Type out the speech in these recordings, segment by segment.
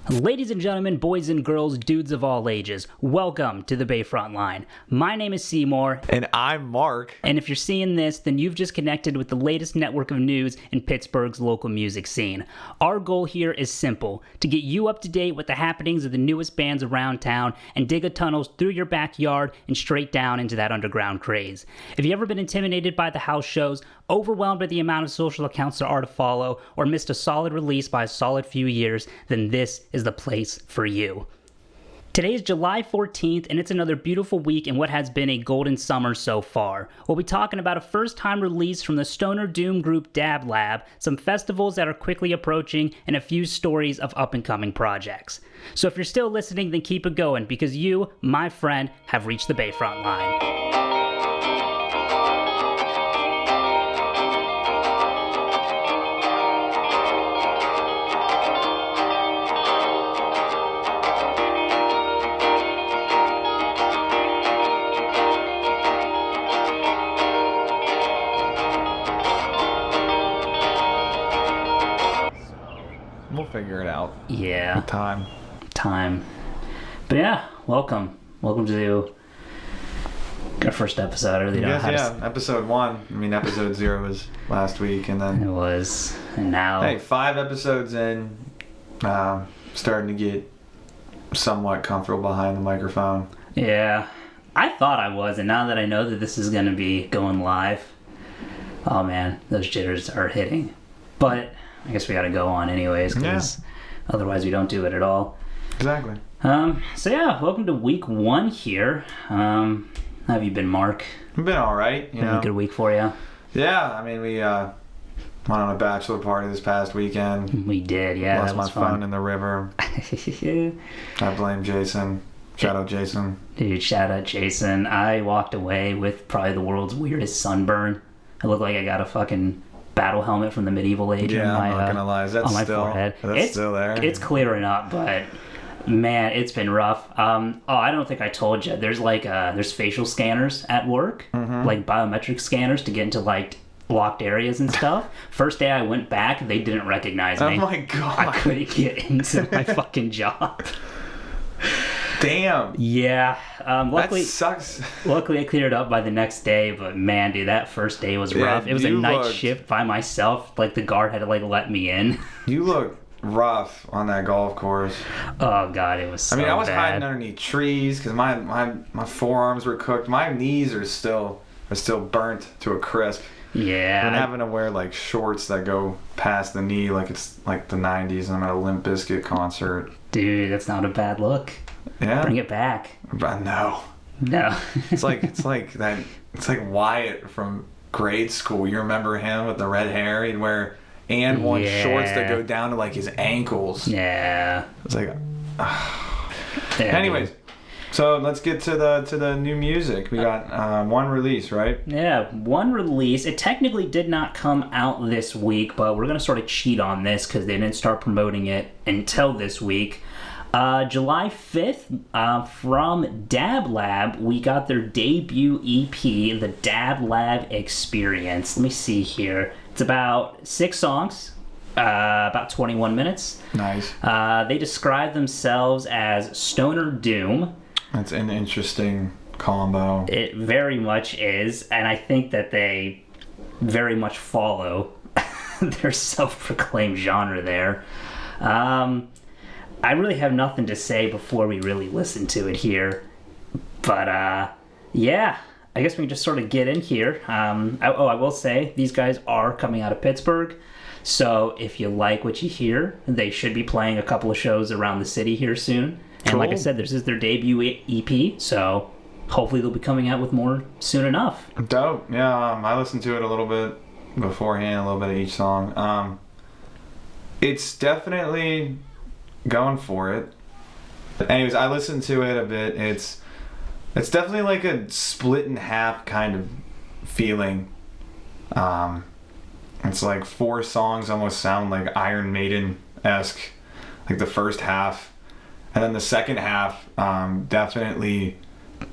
Ladies and gentlemen, boys and girls, dudes of all ages, welcome to the Bayfront Line. My name is Seymour. And I'm Mark. And if you're seeing this, then you've just connected with the latest network of news in Pittsburgh's local music scene. Our goal here is simple, to get you up to date with the happenings of the newest bands around town and dig a tunnel through your backyard and straight down into that underground craze. If you've ever been intimidated by the house shows, overwhelmed by the amount of social accounts there are to follow, or missed a solid release by a solid few years, then this is the place for you. Today is July 14th, and it's another beautiful week in what has been a golden summer so far. We'll be talking about a first-time release from the stoner doom group Dablab, some festivals that are quickly approaching, and a few stories of up-and-coming projects. So if you're still listening, then keep it going, because you, my friend, have reached the Bayfront Line. We'll figure it out. Yeah. Time. But yeah, welcome to our first episode. I really don't know how to... episode 1. I mean, episode 0 was last week, and then... It was, and now... Hey, 5 episodes in, starting to get somewhat comfortable behind the microphone. Yeah, I thought I was, and now that I know that this is going to be going live, oh man, those jitters are hitting. But I guess we got to go on anyways, because otherwise we don't do it at all. Exactly. So yeah, welcome to week 1 here. How have you been, Mark? I've been all right. Been a good week for you? Yeah, I mean, we went on a bachelor party this past weekend. We did, yeah. Lost that was my phone in the river. I blame Jason. Shout out Jason. Dude, shout out Jason. I walked away with probably the world's weirdest sunburn. I look like I got a fucking battle helmet from the medieval age on my, I'm not gonna lie. That's on my still, forehead. That's still there. It's clearing up, but man, it's been rough. I don't think I told you. There's there's facial scanners at work, like biometric scanners to get into like locked areas and stuff. First day I went back, they didn't recognize me. Oh my god! I couldn't get into my fucking job. Damn. Yeah. Luckily, that sucks. Luckily, I cleared it up by the next day, but man, dude, that first day was rough. It was a night shift by myself. Like, the guard had to, let me in. You look rough on that golf course. Oh, God, it was so bad. I was hiding underneath trees because my forearms were cooked. My knees are still burnt to a crisp. Yeah. I'm having to wear, shorts that go past the knee like it's, like, the 90s and I'm at a Limp Bizkit concert. Dude, that's not a bad look. Yeah. Bring it back. But no. it's like Wyatt from grade school. You remember him with the red hair? He'd wear shorts that go down to his ankles. Yeah. It's like anyways, so let's get to the new music. We got one release, right? Yeah, one release. It technically did not come out this week, but we're gonna sort of cheat on this because they didn't start promoting it until this week. July 5th, from Dablab, we got their debut EP, the Dablab Experience. Let me see here. It's about 6 songs, about 21 minutes. Nice. They describe themselves as stoner doom. That's an interesting combo. It very much is, and I think that they very much follow their self-proclaimed genre there. I really have nothing to say before we really listen to it here. But, yeah, I guess we can just sort of get in here. I will say, these guys are coming out of Pittsburgh. So if you like what you hear, they should be playing a couple of shows around the city here soon. And cool. Like I said, this is their debut EP, so hopefully they'll be coming out with more soon enough. Dope. Yeah, I listened to it a little bit beforehand, a little bit of each song. It's definitely going for it. Anyways, I listened to it a bit. It's definitely like a split in half kind of feeling. It's like 4 songs almost sound like Iron Maiden-esque, like the first half, and then the second half definitely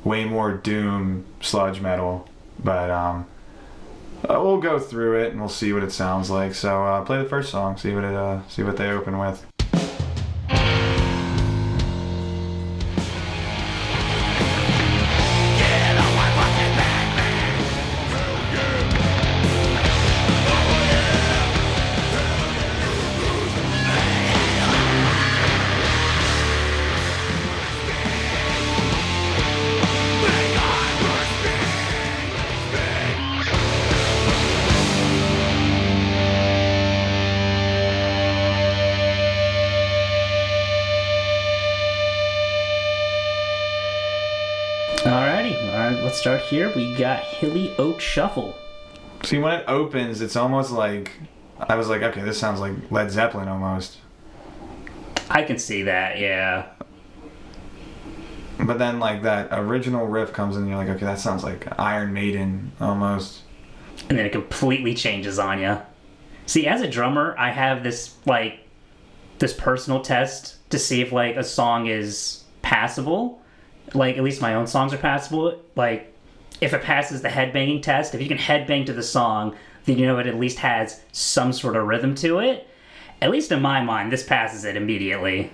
way more doom sludge metal. But we'll go through it and we'll see what it sounds like. So play the first song, see what they open with. let's start here. We got Hilly Oak Shuffle. See, when it opens, it's almost like, I was like, okay, this sounds like Led Zeppelin almost. I can see that, yeah. But then, like, that original riff comes in, and you're like, okay, that sounds like Iron Maiden almost. And then it completely changes on you. See, as a drummer, I have this, like, this personal test to see if, like, a song is passable. Like, at least my own songs are passable. Like, if it passes the headbanging test, if you can headbang to the song, then you know it at least has some sort of rhythm to it. At least in my mind, this passes it immediately.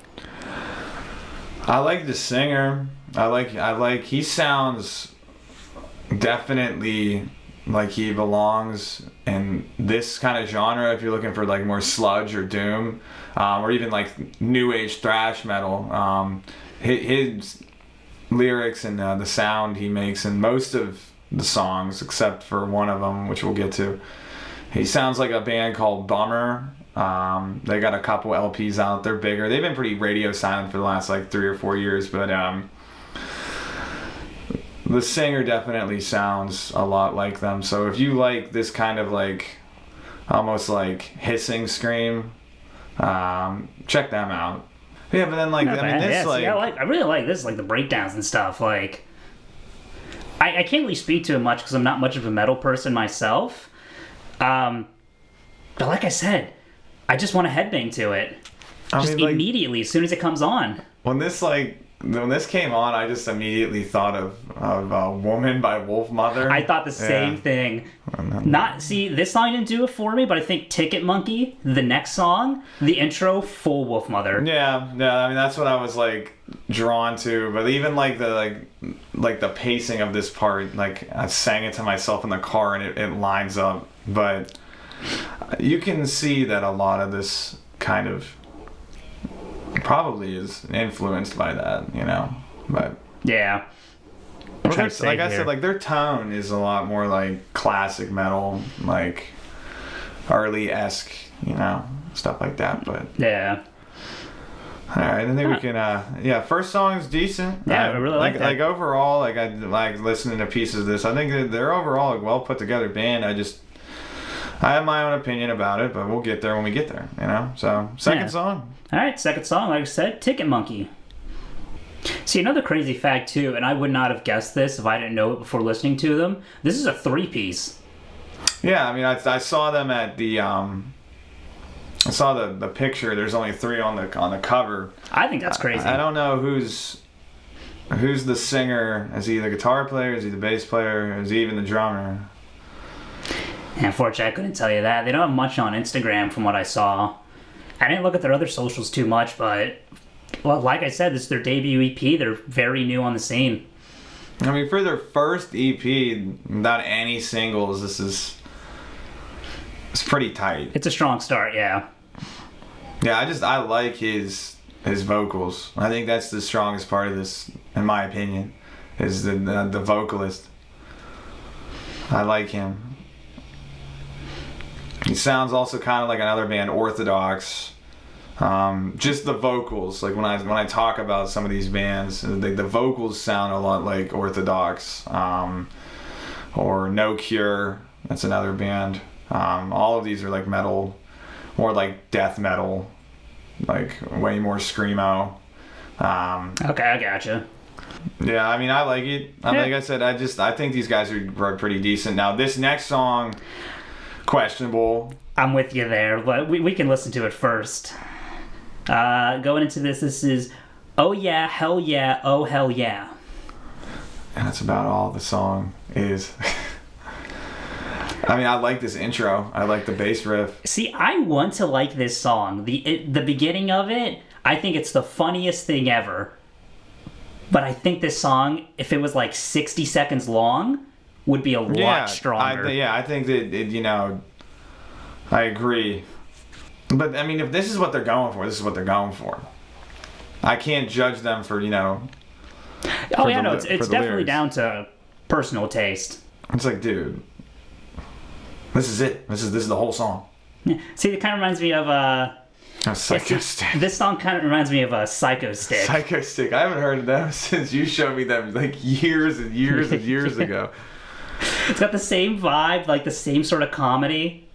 I like the singer. I like he sounds definitely like he belongs in this kind of genre if you're looking for like more sludge or doom, or even like new age thrash metal. His lyrics and the sound he makes in most of the songs, except for one of them, which we'll get to. He sounds like a band called Bummer. They got a couple LPs out. They're bigger. They've been pretty radio silent for the last like 3 or 4 years, but the singer definitely sounds a lot like them. So if you like this kind of like almost like hissing scream, check them out. Yeah, but then like Not I mean bad. this See, I really like this, like the breakdowns and stuff. Like, I can't really speak to it much because I'm not much of a metal person myself. But like I said, I just want to headbang to it. Just immediately, as soon as it comes on. When this came on, I just immediately thought of Woman by Wolfmother. I thought the same thing. This song didn't do it for me, but I think Ticket Monkey, the next song, the intro, full Wolfmother. Yeah, I mean that's what I was like drawn to. But even like the pacing of this part, like I sang it to myself in the car and it lines up. But you can see that a lot of this kind of probably is influenced by that, you know. But yeah, like I said, like their tone is a lot more like classic metal, like early-esque, you know, stuff like that. But yeah. All right, I think we can. First song is decent. Yeah, I really like that. Like overall, like I like listening to pieces of this. I think that they're overall a well put together band. I have my own opinion about it, but we'll get there when we get there, you know? So, second song. All right, second song, like I said, Ticket Monkey. See, another crazy fact, too, and I would not have guessed this if I didn't know it before listening to them. This is a 3-piece. Yeah, I mean, I saw them at the, I saw the picture. There's only 3 on the cover. I think that's crazy. I don't know who's the singer. Is he the guitar player? Is he the bass player? Is he even the drummer? Unfortunately, I couldn't tell you that. They don't have much on Instagram from what I saw. I didn't look at their other socials too much, but, well, like I said, this is their debut EP. They're very new on the scene. I mean, for their first EP, without any singles, it's pretty tight. It's a strong start, yeah. Yeah, I like his vocals. I think that's the strongest part of this, in my opinion, is the vocalist. I like him. He sounds also kind of like another band, Orthodox. Just the vocals, like when I talk about some of these bands, the vocals sound a lot like Orthodox, or No Cure. That's another band. All of these are like metal, more like death metal, like way more screamo. Okay, I gotcha. Yeah, I mean, I like it. Like I said, I think these guys are pretty decent. Now, this next song, questionable. I'm with you there, but we can listen to it first. Going into this is Oh Yeah, Hell Yeah, Oh Hell Yeah. And that's about all the song is. I mean, I like this intro. I like the bass riff. See, I want to like this song. The beginning of it, I think it's the funniest thing ever. But I think this song, if it was like 60 seconds long, would be a lot stronger. I think that, I agree. But, I mean, if this is what they're going for, this is what they're going for. I can't judge them for, it's definitely lyrics. Down to personal taste. It's like, dude, this is it. This is the whole song. Yeah. See, it kind of reminds me of, Psycho Stick. This song kind of reminds me of a Psycho Stick. Psycho Stick. I haven't heard of them since you showed me them like years and years and years ago. It's got the same vibe, like the same sort of comedy.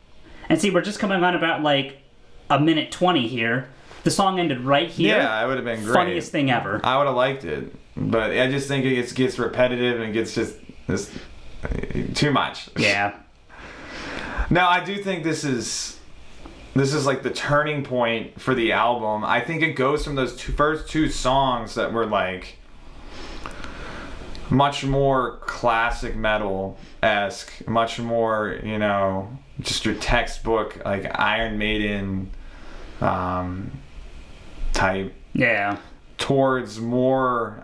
And see, we're just coming on about like a minute 20 here. The song ended right here. Yeah, it would have been great. Funniest thing ever. I would have liked it, but I just think it gets repetitive and gets just too much. Yeah. Now, I do think this is like the turning point for the album. I think it goes from those first two songs that were like much more classic metal-esque, much more, you know, just your textbook like Iron Maiden type. Yeah. Towards more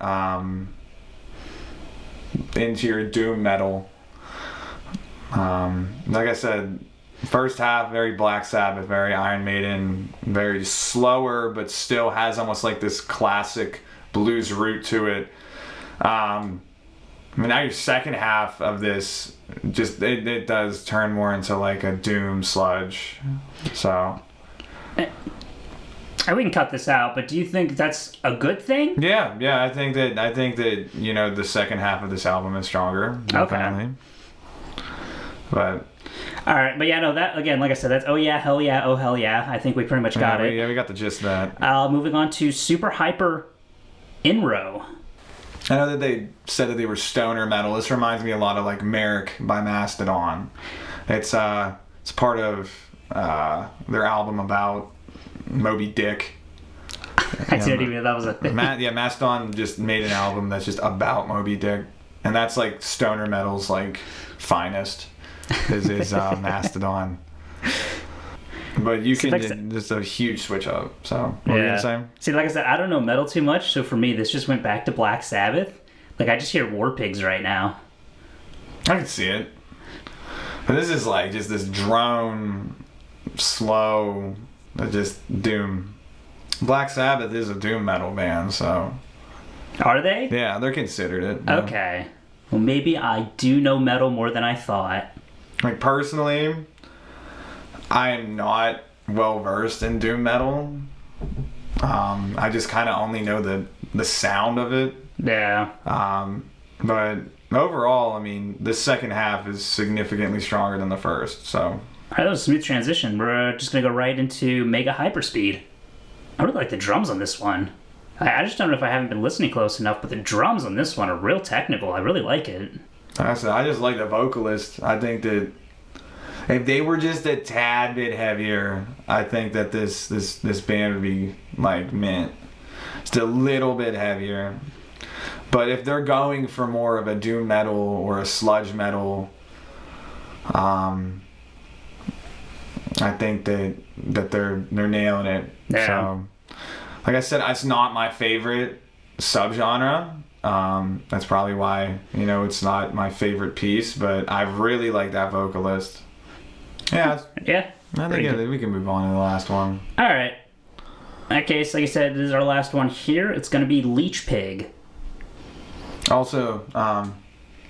into your doom metal. Like I said, first half very Black Sabbath, very Iron Maiden, very slower, but still has almost like this classic blues root to it. I mean, now your second half of this, just it does turn more into like a doom sludge. So. We can cut this out, but do you think that's a good thing? Yeah. I think that you know the second half of this album is stronger. Definitely. Okay. But. All right, but yeah, no, that again, like I said, that's oh yeah, hell yeah, oh hell yeah. I think we pretty much got it. Yeah, we got the gist of that. Moving on to Super Hyper Inro. I know that they said that they were stoner metal. This reminds me a lot of like Merrick by Mastodon. It's part of their album about Moby Dick. I didn't even know that was a thing. Mastodon just made an album that's just about Moby Dick, and that's like stoner metal's like finest. Is Mastodon. But you can just a huge switch up. So what were you gonna say? See, like I said, I don't know metal too much, so for me this just went back to Black Sabbath. Like I just hear War Pigs right now. I can see it. But this is like just this drone, slow, just doom. Black Sabbath is a doom metal band, so. Are they? Yeah, they're considered it. Yeah. Okay. Well, maybe I do know metal more than I thought. Like personally, I am not well versed in doom metal. I just kind of only know the sound of it. Yeah. But overall, I mean, the second half is significantly stronger than the first. So. All right, that was a smooth transition. We're just gonna go right into Mega Hyperspeed. I really like the drums on this one. I just don't know if I haven't been listening close enough, but the drums on this one are real technical. I really like it. I just like the vocalist. I think that if they were just a tad bit heavier, I think that this band would be like mint. Just a little bit heavier. But if they're going for more of a doom metal or a sludge metal, I think that they're nailing it. Yeah. So, like I said, it's not my favorite subgenre. That's probably why, you know, it's not my favorite piece, but I really like that vocalist. Yeah. Yeah. I think we can move on to the last one. All right. In that case, like I said, this is our last one here. It's going to be Leech Pig. Also,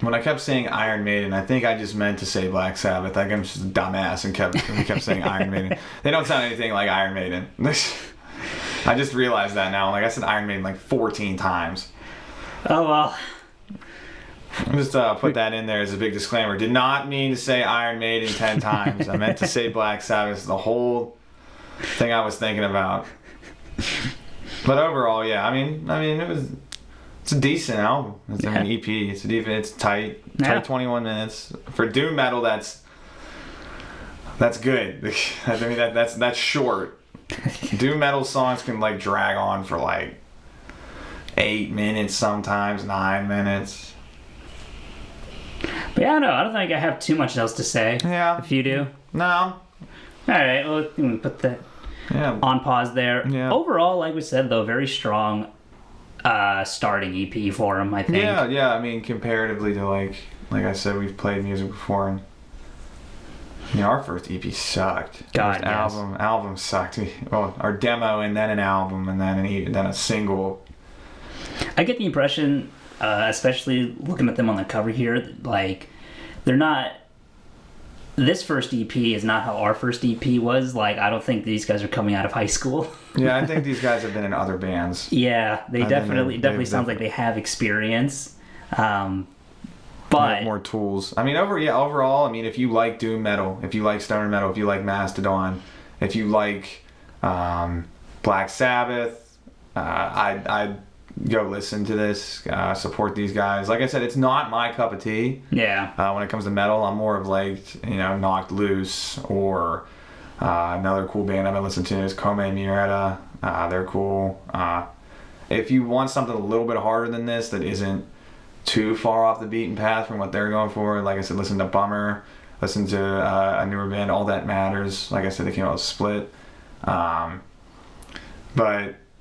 when I kept saying Iron Maiden, I think I just meant to say Black Sabbath. Like I'm just a dumbass and kept saying Iron Maiden. They don't sound anything like Iron Maiden. I just realized that now. Like I said Iron Maiden like 14 times. Oh, well. Just put that in there as a big disclaimer. Did not mean to say Iron Maiden 10 times. I meant to say Black Sabbath. The whole thing I was thinking about. But overall, yeah. I mean, it's a decent album. It's an EP. It's tight. Yeah. Tight 21 minutes for doom metal. That's good. I mean that's short. Doom metal songs can like drag on for like 8 minutes, sometimes 9 minutes. But yeah, no, I don't think I have too much else to say. Yeah. If you do. No. All right, well, we can put that on pause there. Yeah. Overall, like we said, though, very strong starting EP for him, I think. Yeah. I mean, comparatively to like I said, we've played music before, and you know, our first EP sucked. God, yes. Album sucked. Well, our demo and then an album and then then a single. I get the impression, especially looking at them on the cover here, like they're not this first EP is not how our first EP was. Like, I don't think these guys are coming out of high school. Yeah, I think these guys have been in other bands. Yeah, they definitely sounds like they have experience. But more tools. I mean, overall, I mean, if you like doom metal, if you like stoner metal, if you like Mastodon, if you like Black Sabbath, I'd go listen to this, support these guys. Like I said, it's not my cup of tea. Yeah. When it comes to metal, I'm more of like, Knocked Loose, or another cool band I've been listening to is Come Murata. They're cool. If you want something a little bit harder than this that isn't too far off the beaten path from what they're going for, like I said, listen to Bummer, listen to a newer band, All That Matters. Like I said, they came out with Split. But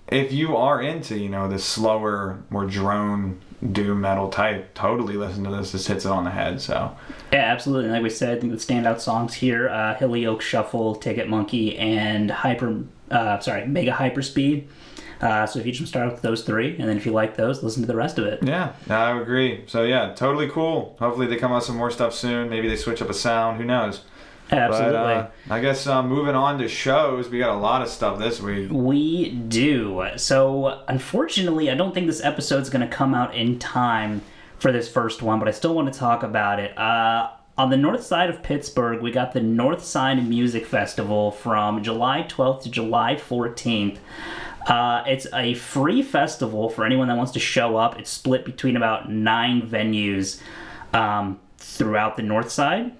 if you are into, the slower, more drone doom metal type, totally listen to this. This hits it on the head. So yeah, absolutely. Like we said, I think the standout songs here: Hilly Oak Shuffle, Ticket Monkey, and Mega Hyperspeed. So if you just start with those three, and then if you like those, listen to the rest of it. Yeah, I would agree. So yeah, totally cool. Hopefully they come out with some more stuff soon. Maybe they switch up a sound. Who knows? Absolutely. But, I guess moving on to shows, we got a lot of stuff this week. We do. So unfortunately, I don't think this episode's going to come out in time for this first one, but I still want to talk about it. On the north side of Pittsburgh, we got the North Side Music Festival from July 12th to July 14th. It's a free festival for anyone that wants to show up. It's split between about 9 venues throughout the north side.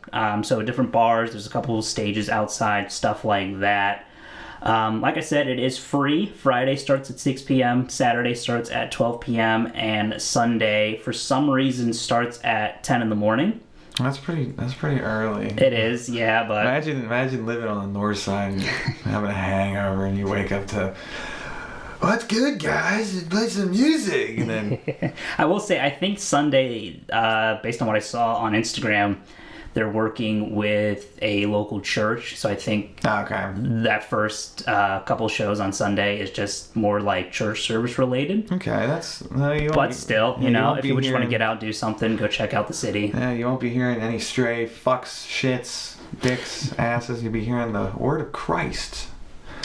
So different bars, there's a couple of stages outside, stuff like that. Like I said, it is free. Friday starts at 6 p.m., Saturday starts at 12 p.m., and Sunday, for some reason, starts at 10 in the morning. That's pretty early. It is, yeah, but... Imagine living on the north side and having a hangover and you wake up to... What's good, guys? Play some music. And then I will say, I think Sunday, based on what I saw on Instagram, they're working with a local church. So I think that first couple shows on Sunday is just more like church service related. Okay, that's... but still, if you just want to get out and do something, go check out the city. Yeah, you won't be hearing any stray fucks, shits, dicks, asses. You'll be hearing the word of Christ.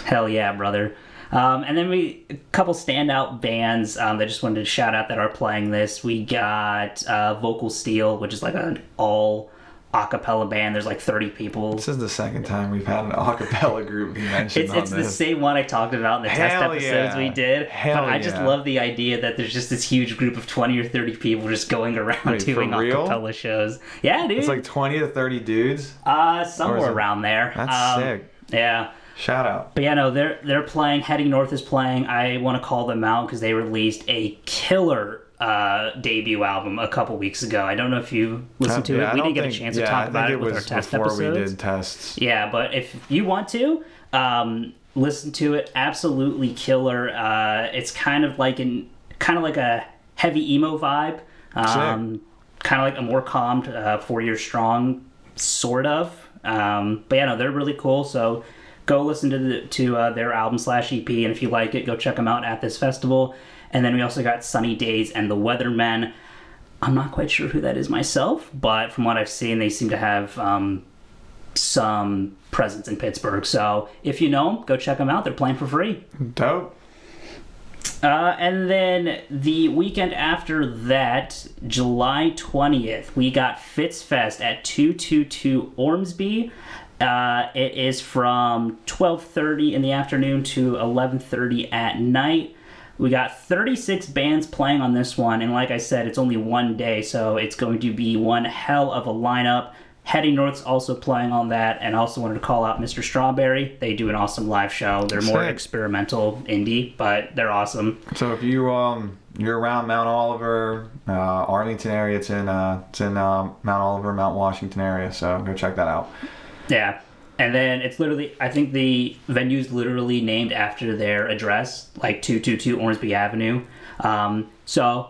Hell yeah, brother. And then a couple standout bands that just wanted to shout out that are playing this. We got Vocal Steel, which is like an all acapella band. There's like 30 people. This is the second time we've had an acapella group be mentioned on this. It's the same one I talked about in the test episodes we did. But I just love the idea that there's just this huge group of 20 or 30 people just going around doing acapella shows. Yeah, dude. It's like 20 to 30 dudes? Somewhere around there. That's sick. Yeah. Shout out. But yeah, no, they're playing. Heading North is playing. I want to call them out because they released a killer debut album a couple weeks ago. I don't know if you listened to it. We didn't get a chance to talk about it with our test episodes. Before we did tests. Yeah, but if you want to, listen to it. Absolutely killer. It's kind of like a heavy emo vibe. Kind of like a more calmed 4 Year Strong, sort of. But yeah, no, they're really cool. So go listen to their album /EP, and if you like it, go check them out at this festival. And then we also got Sunny Days and the Weathermen. I'm not quite sure who that is myself, but from what I've seen, they seem to have some presence in Pittsburgh. So if you know them, go check them out. They're playing for free. Dope. And then the weekend after that, July 20th, we got Fitzfest at 222 Ormsby. It is from 12:30 in the afternoon to 11:30 at night. We got 36 bands playing on this one, and like I said, it's only one day, so it's going to be one hell of a lineup. Heading North's also playing on that, and I also wanted to call out Mr. Strawberry. They do an awesome live show. They're more experimental indie, but they're awesome. So if you're around Mount Oliver, Arlington area, it's in Mount Oliver, Mount Washington area, so go check that out. Yeah. And then it's literally, I think the venue's literally named after their address, like 222 Ormsby Avenue. So,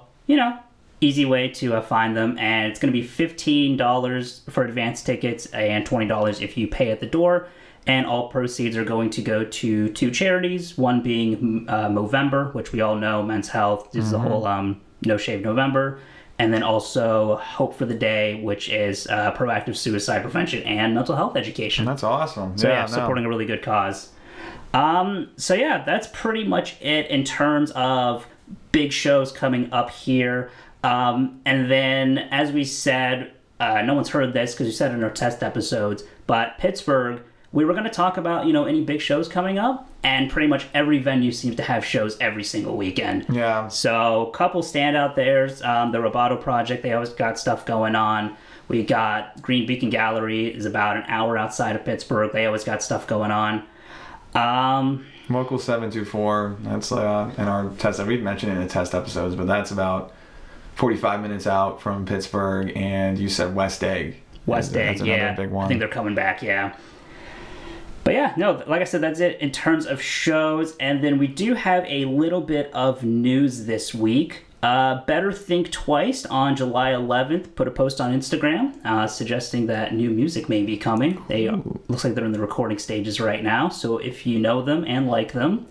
easy way to find them. And it's going to be $15 for advance tickets and $20 if you pay at the door. And all proceeds are going to go to 2 charities, one being Movember, which we all know, Men's Health. This is the whole No Shave November. and then also Hope for the Day, which is proactive suicide prevention and mental health education. That's awesome. So yeah, supporting a really good cause. So yeah, that's pretty much it in terms of big shows coming up here. And then, as we said, no one's heard this because we said it in our test episodes, but Pittsburgh, we were going to talk about, any big shows coming up, and pretty much every venue seems to have shows every single weekend. Yeah. So, couple standout there's the Roboto Project. They always got stuff going on. We got Green Beacon Gallery is about an hour outside of Pittsburgh. They always got stuff going on. Local 724, that's in our test, we've mentioned it in the test episodes, but that's about 45 minutes out from Pittsburgh. And you said West Egg. West Egg, that's another big one. I think they're coming back, yeah. But yeah, no, like I said, that's it in terms of shows. And then we do have a little bit of news this week. Better Think Twice on July 11th put a post on Instagram suggesting that new music may be coming. They looks like they're in the recording stages right now. So if you know them and like them,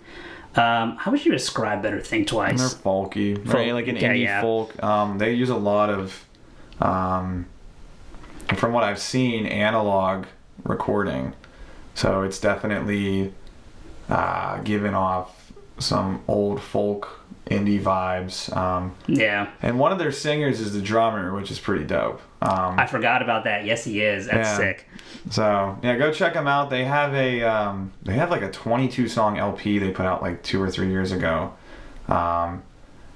how would you describe Better Think Twice? They're folky, right? Like an indie folk. They use a lot of, from what I've seen, analog recording. So it's definitely giving off some old folk indie vibes. Yeah. And one of their singers is the drummer, which is pretty dope. I forgot about that. Yes, he is. That's sick. So yeah, go check them out. They have like a 22 song LP they put out like 2 or 3 years ago.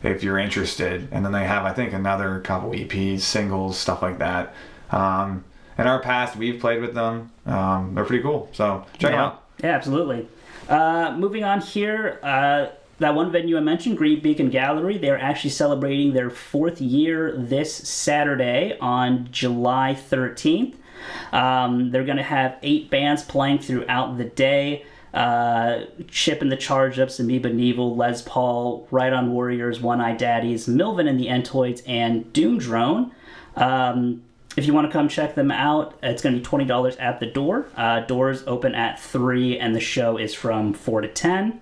If you're interested, and then they have, I think, another couple EPs, singles, stuff like that. In our past, we've played with them. They're pretty cool. So check them out. Yeah, absolutely. Moving on here, that one venue I mentioned, Green Beacon Gallery, they're actually celebrating their 4th year this Saturday on July 13th. They're going to have 8 bands playing throughout the day. Chip and the Charge Ups, Amoeba Neville, Les Paul, Right On Warriors, One Eye Daddies, Milvin and the Entoids, and Doom Drone. If you want to come check them out, it's going to be $20 at the door. Doors open at 3, and the show is from 4 to 10.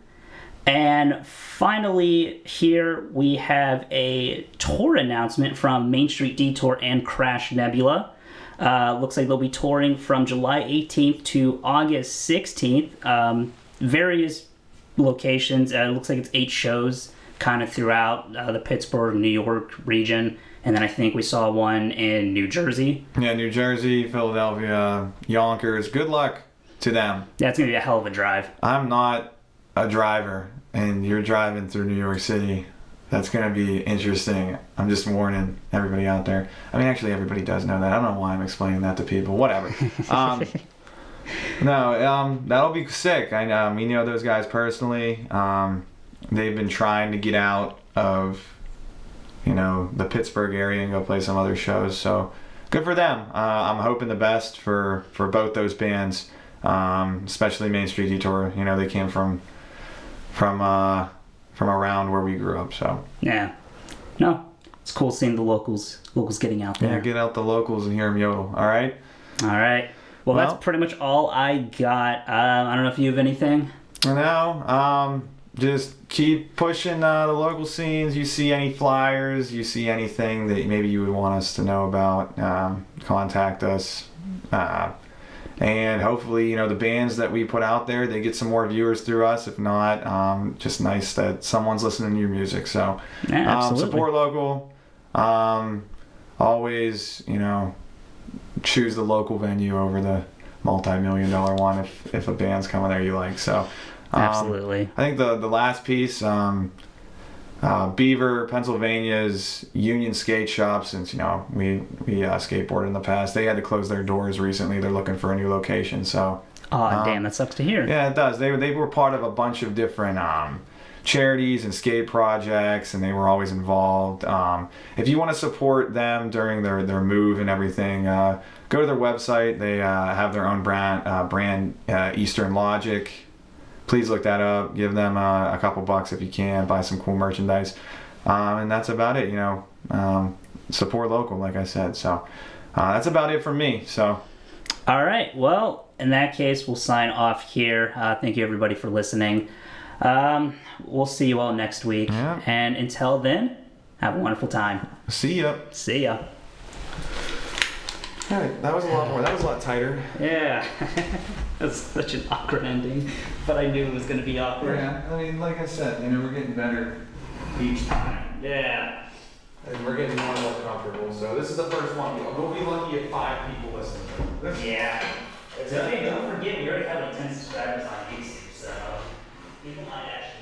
And finally, here we have a tour announcement from Main Street Detour and Crash Nebula. Looks like they'll be touring from July 18th to August 16th. Various locations. It looks like it's 8 shows kind of throughout the Pittsburgh, New York region. And then I think we saw one in New Jersey. Yeah, New Jersey, Philadelphia, Yonkers. Good luck to them. Yeah, it's going to be a hell of a drive. I'm not a driver, and you're driving through New York City. That's going to be interesting. I'm just warning everybody out there. I mean, actually, everybody does know that. I don't know why I'm explaining that to people. Whatever. That'll be sick. I know. We know those guys personally. They've been trying to get out of the Pittsburgh area and go play some other shows. So good for them. I'm hoping the best for both those bands, especially Main Street Detour. They came from around where we grew up. So yeah, no, it's cool seeing the locals getting out there. Yeah, get out the locals and hear them yodel. All right. Well, that's pretty much all I got. I don't know if you have anything. No. Just keep pushing the local scenes. You see any flyers, you see anything that maybe you would want us to know about, contact us. And hopefully, the bands that we put out there, they get some more viewers through us. If not, just nice that someone's listening to your music. So support local. Always, choose the local venue over the multi-million-dollar one if a band's coming there you like. So absolutely. I think the last piece, Beaver, Pennsylvania's Union Skate Shop, since we skateboarded in the past, they had to close their doors recently. They're looking for a new location. So damn, that sucks to hear. Yeah, it does. They were part of a bunch of different charities and skate projects, and they were always involved. If you want to support them during their move and everything, go to their website. They have their own brand Eastern Logic. Please look that up. Give them a couple bucks if you can. Buy some cool merchandise. And that's about it, support local, like I said. So that's about it for me. So. All right. Well, in that case, we'll sign off here. Thank you, everybody, for listening. We'll see you all next week. Yeah. And until then, Have a wonderful time. See ya. See ya. All right, that was a lot more. That was a lot tighter. Yeah. That's such an awkward ending, but I knew it was going to be awkward. Yeah, I mean, like I said, we're getting better each time. Yeah. And we're getting more and more comfortable. So this is the first one. We'll be lucky if 5 people listen to it. Yeah. So, hey, don't forget, we already have like 10 subscribers on YouTube, so people might actually